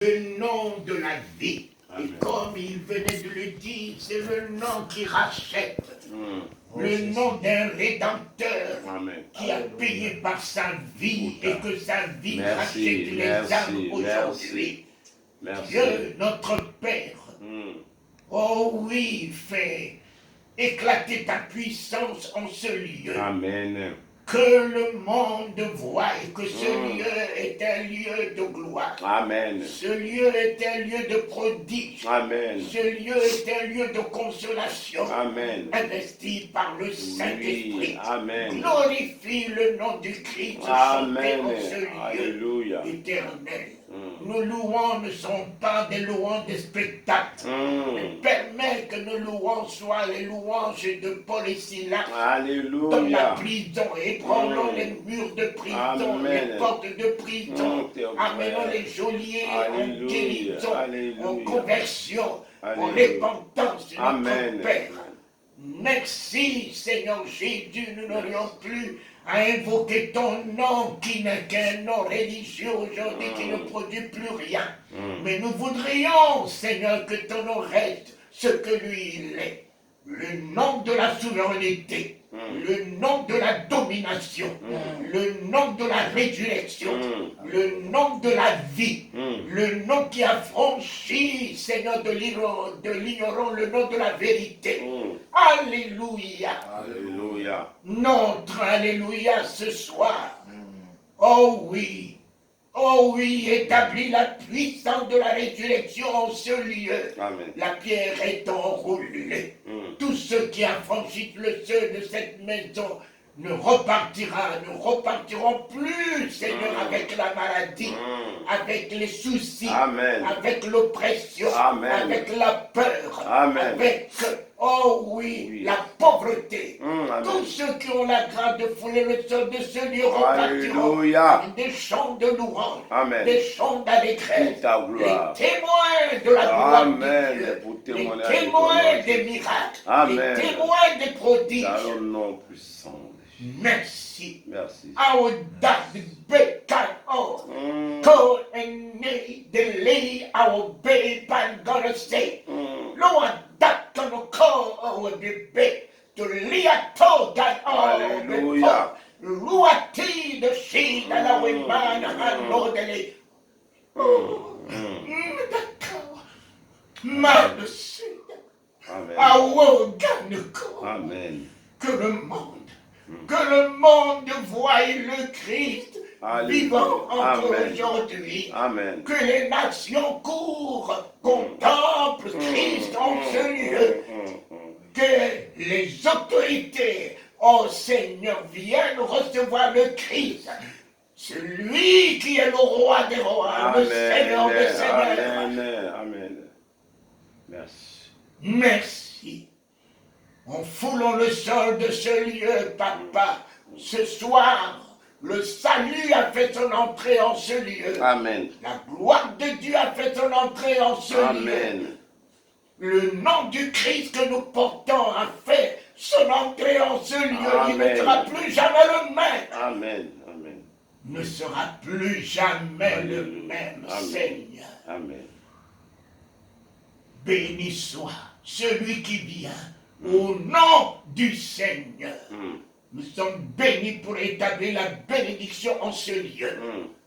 le nom de la vie. Amen. Et comme il venait de le dire, c'est le nom qui rachète. Le nom d'un rédempteur qui a payé par sa vie et que sa vie rachète les âmes aujourd'hui. Dieu, notre Père, oh oui, fait éclater ta puissance en ce lieu. Amen. Que le monde voie que ce lieu est un lieu de gloire. Amen. Ce lieu est un lieu de prodige. Amen. Ce lieu est un lieu de consolation. Amen. Investi par le Saint-Esprit. Oui. Amen. Glorifie le nom du Christ. Amen. En ce lieu Alléluia. éternel. Nos louanges ne sont pas des louanges de spectacle. Mais permets que nos louanges soient les louanges de Paul et Silas dans la Alléluia. prison. Ébranlons les murs de prison, Amen. les portes de prison. Amenons les geôliers en guérison, en conversion, en repentance, notre Père. Merci Seigneur Jésus, nous n'aurions plus à invoquer ton nom qui n'est qu'un nom religieux aujourd'hui qui ne produit plus rien. Mais nous voudrions, Seigneur, que ton nom reste ce que lui il est. Le nom de la souveraineté, le nom de la domination, le nom de la résurrection, le nom de la vie, le nom qui a franchi, Seigneur, de l'ignorant, le nom de la vérité. Alléluia. Alléluia. Notre Alléluia ce soir. Oh oui. Oh oui, établis la puissance de la résurrection en ce lieu. Amen. La pierre est enroulée. Tous ceux qui affranchissent le seuil de cette maison ne repartiront plus, Seigneur, avec la maladie, avec les soucis, Amen. avec l'oppression, Amen. avec la peur, Amen. avec, oh oui, la pauvreté. Amen. Tous ceux qui ont la grâce de fouler le sol de ce lieu repartiront Alléluia. avec des chants de louange, Amen. des chants d'allégresse, Pour ta gloire. les témoins de la gloire Amen. de Dieu, Pour les témoigner témoins des miracles, Amen. les témoins des prodiges. Dans le nom puissant. Merci. Merci. Audace, bécane, call and need, delay, our babe, I'm gonna say, Lord, that gonna call our babe, to liato, God, Alléluia. Luati, the she, that our man, and Lord, the Merci. Amen. Our God, Amen. que le monde voie le Christ vivant encore aujourd'hui. Amen. Que les nations courent, contemplent Christ en ce lieu. Que les autorités, oh Seigneur, viennent recevoir le Christ. Celui qui est le roi des rois, le Seigneur des seigneurs. Amen. Amen. Merci. Merci. En foulant le sol de ce lieu, Papa, ce soir, le salut a fait son entrée en ce lieu. Amen. La gloire de Dieu a fait son entrée en ce Amen. lieu. Le nom du Christ que nous portons a fait son entrée en ce lieu. Amen. Il ne sera plus jamais le même. Amen. Amen. Ne sera plus jamais le même, Amen. Seigneur. Amen. Béni soit celui qui vient au nom du Seigneur. Nous sommes bénis pour établir la bénédiction en ce lieu.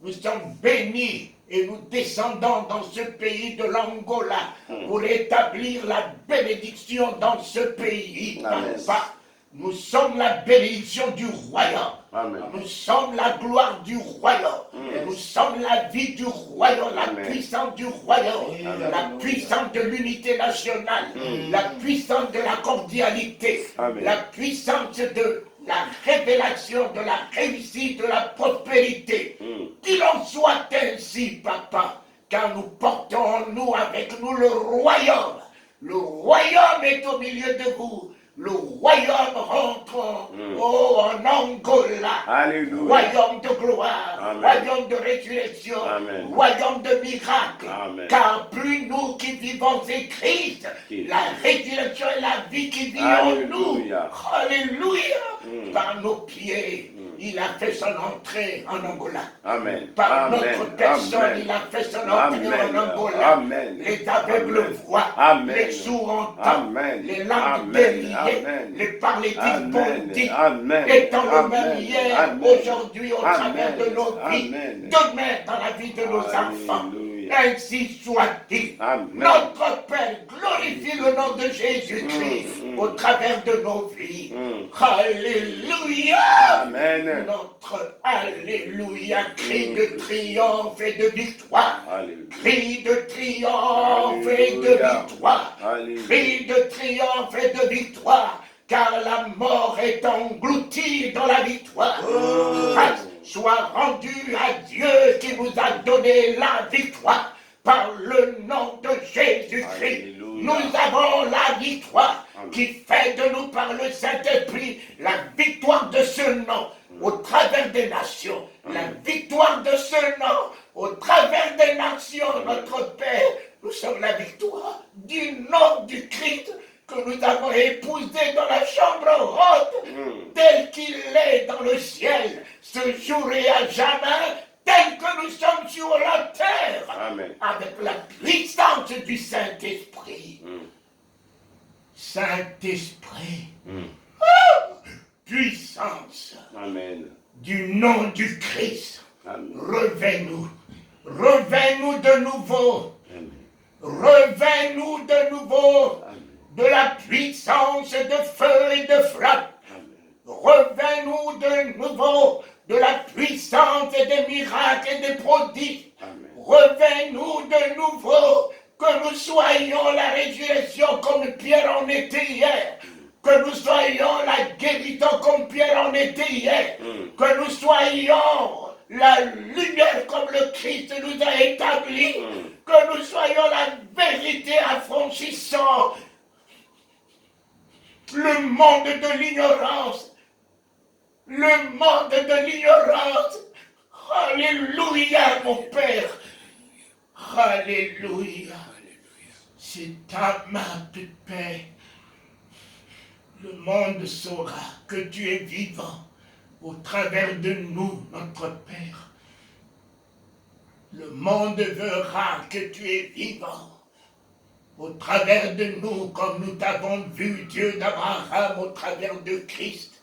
Nous sommes bénis et nous descendons dans ce pays de l'Angola pour établir la bénédiction dans ce pays. Papa, nous sommes la bénédiction du royaume. Amen. Nous sommes la gloire du royaume. Nous sommes la vie du royaume, la puissance du royaume, la puissance de l'unité nationale, la puissance de la cordialité, la puissance de la révélation, de la réussite, de la prospérité. Qu'il en soit ainsi, Papa, car nous portons en nous, avec nous, le royaume. Le royaume est au milieu de vous. Le royaume rentre en Angola. Alléluia. Royaume de gloire, Amen. royaume de résurrection, Amen. royaume de miracles. Amen. Car plus nous qui vivons c'est Christ, la résurrection et la vie qui vit en nous. Alléluia. Alléluia. Par nos pieds, il a fait son entrée en Angola. Amen. Par Amen. notre personne, Amen. il a fait son entrée Amen. en Angola. Amen. Les aveugles Amen. voient, Amen. les sourds entendent, Amen. les langues Amen. déliées, Amen. les parler Amen. bondis, Amen. étant le même Amen. hier, Amen. aujourd'hui, au Amen. travers de nos vies, Amen. demain dans la vie de nos enfants. Alléluia. Ainsi soit-il. Amen. Notre Père, glorifie le nom de Jésus-Christ au travers de nos vies. Alléluia. Amen. Notre Alléluia, cri de triomphe et de victoire. Alléluia. Cri de triomphe et de victoire. Alléluia. Cri de triomphe et de victoire. Car la mort est engloutie dans la victoire. Grâce soit rendue à Dieu qui vous a donné la victoire. Par le nom de Jésus-Christ, Alléluia. nous avons la victoire. Amen. Qui fait de nous par le Saint-Esprit la victoire de ce nom au travers des nations. La victoire de ce nom au travers des nations, notre Père. Nous sommes la victoire du nom du Christ que nous avons épousé dans la chambre haute, tel qu'il est dans le ciel, ce jour et à jamais, tel que nous sommes sur la terre, Amen. avec la puissance du Saint-Esprit. Saint-Esprit, puissance Amen. du nom du Christ, Amen. revêt-nous de nouveau, Amen. revêt-nous de nouveau Amen. de la puissance de feu et de flamme, Amen. revêt-nous de nouveau de la puissance et des miracles et des prodiges, Amen. revêt-nous de nouveau, que nous soyons la résurrection comme Pierre en était hier, que nous soyons la guérison comme Pierre en était hier, que nous soyons la lumière comme le Christ nous a établi, que nous soyons la vérité affranchissant le monde de l'ignorance, le monde de l'ignorance. Alléluia, mon Père. Alléluia. C'est ta main de paix. Le monde saura que tu es vivant au travers de nous, notre Père. Le monde verra que tu es vivant au travers de nous, comme nous t'avons vu, Dieu d'Abraham, au travers de Christ.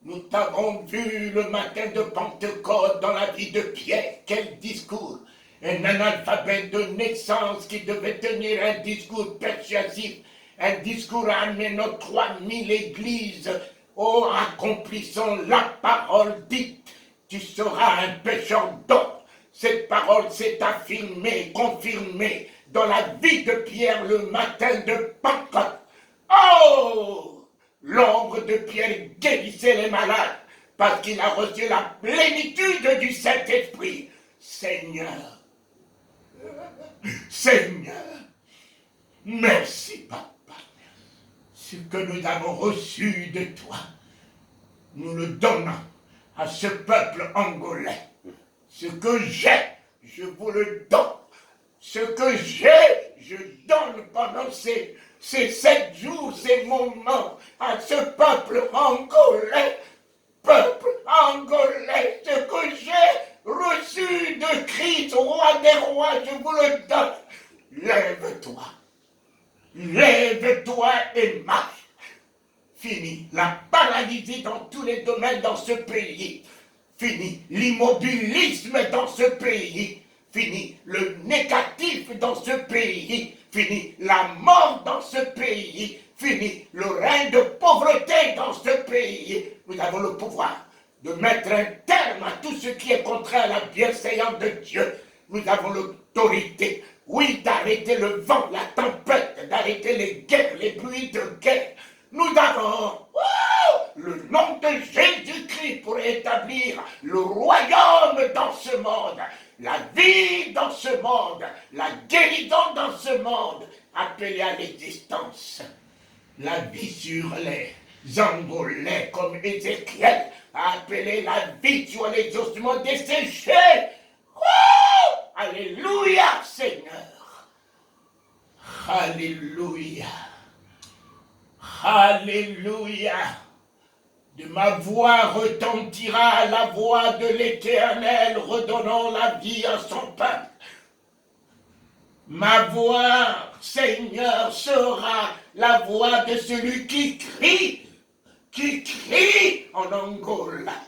Nous t'avons vu le matin de Pentecôte dans la vie de Pierre. Quel discours! Un analphabète de naissance qui devait tenir un discours persuasif, un discours à amener nos 3000 églises. Oh, accomplissons la parole dite. Tu seras un pécheur d'or. Cette parole s'est affirmée, confirmée dans la vie de Pierre le matin de Pentecôte. Oh! L'ombre de Pierre guérissait les malades parce qu'il a reçu la plénitude du Saint-Esprit. Seigneur, Seigneur, merci Papa. Ce que nous avons reçu de toi, nous le donnons à ce peuple angolais. Ce que j'ai, je vous le donne. Ce que j'ai, je donne pendant ces 7 jours, ces moments à ce peuple angolais. Peuple angolais, ce que j'ai reçu de Christ, roi des rois, je vous le donne. Lève-toi. Lève-toi et marche. Fini la paralysie dans tous les domaines dans ce pays. Fini l'immobilisme dans ce pays. Fini le négatif dans ce pays. Fini la mort dans ce pays. Fini le règne de pauvreté dans ce pays. Nous avons le pouvoir de mettre un terme à tout ce qui est contraire à la bienséance de Dieu. Nous avons l'autorité, oui, d'arrêter le vent, la tempête, d'arrêter les guerres, les bruits de guerre. Nous avons le nom de Jésus-Christ pour établir le royaume dans ce monde, la vie dans ce monde, la guérison dans ce monde, appelée à l'existence. La vie sur les Angolais, comme Ézéchiel a appelé la vie sur les ossements desséchés. Alléluia, Seigneur. Alléluia. Alléluia. De ma voix retentira la voix de l'Éternel, redonnant la vie à son peuple. Ma voix, Seigneur, sera la voix de celui qui crie en Angola,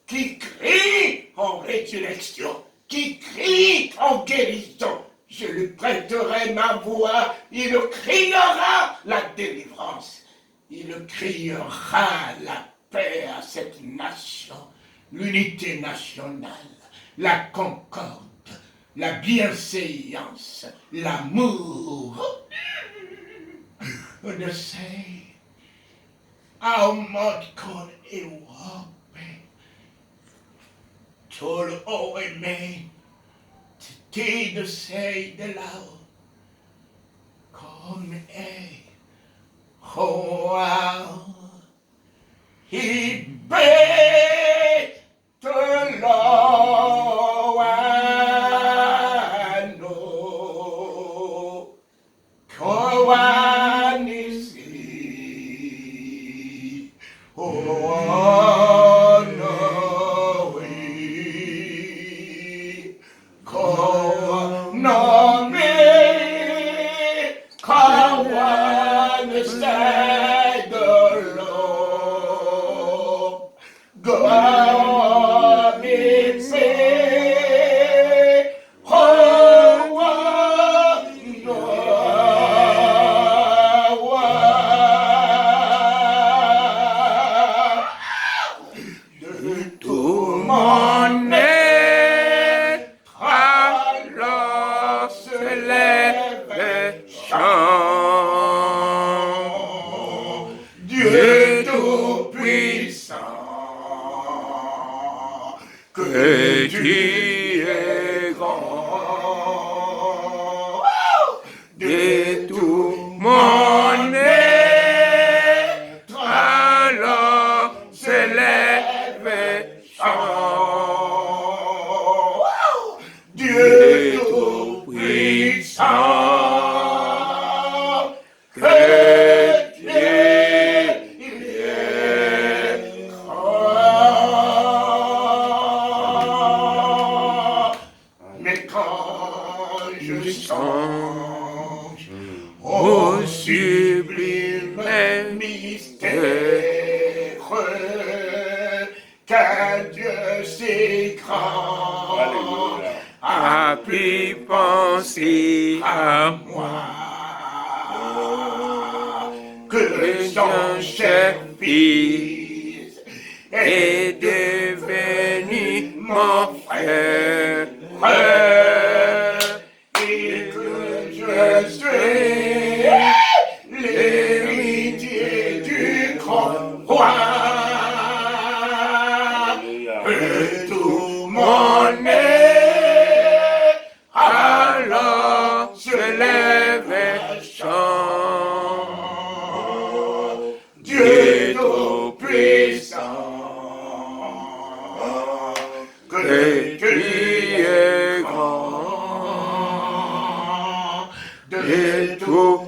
qui crie en résurrection, qui crie en guérison. Je lui prêterai ma voix, il criera la délivrance, il criera la paix à cette nation, l'unité nationale, la concorde, la bienséance, l'amour. On ne sait how much God is working to all men today to say the Lord, come how he paid the Lord I know, come is he, oh no we, come no me, come understand the Lord, God is say, oh no. Tout mon être alors se lève et chante. Dieu tout-puissant, que tu es grand. De tout mon être alors se lève et chante. Dieu tout-puissant, que tu es grand. Mais quand je songe au sublime mystère qu'un Dieu si grand a pu penser à moi, que son cher fils est devenu mon frère, et que je suis l'héritier du grand roi. Que tout mon être alors se lève et chante. Dieu tout-puissant, que tu es grand. De tout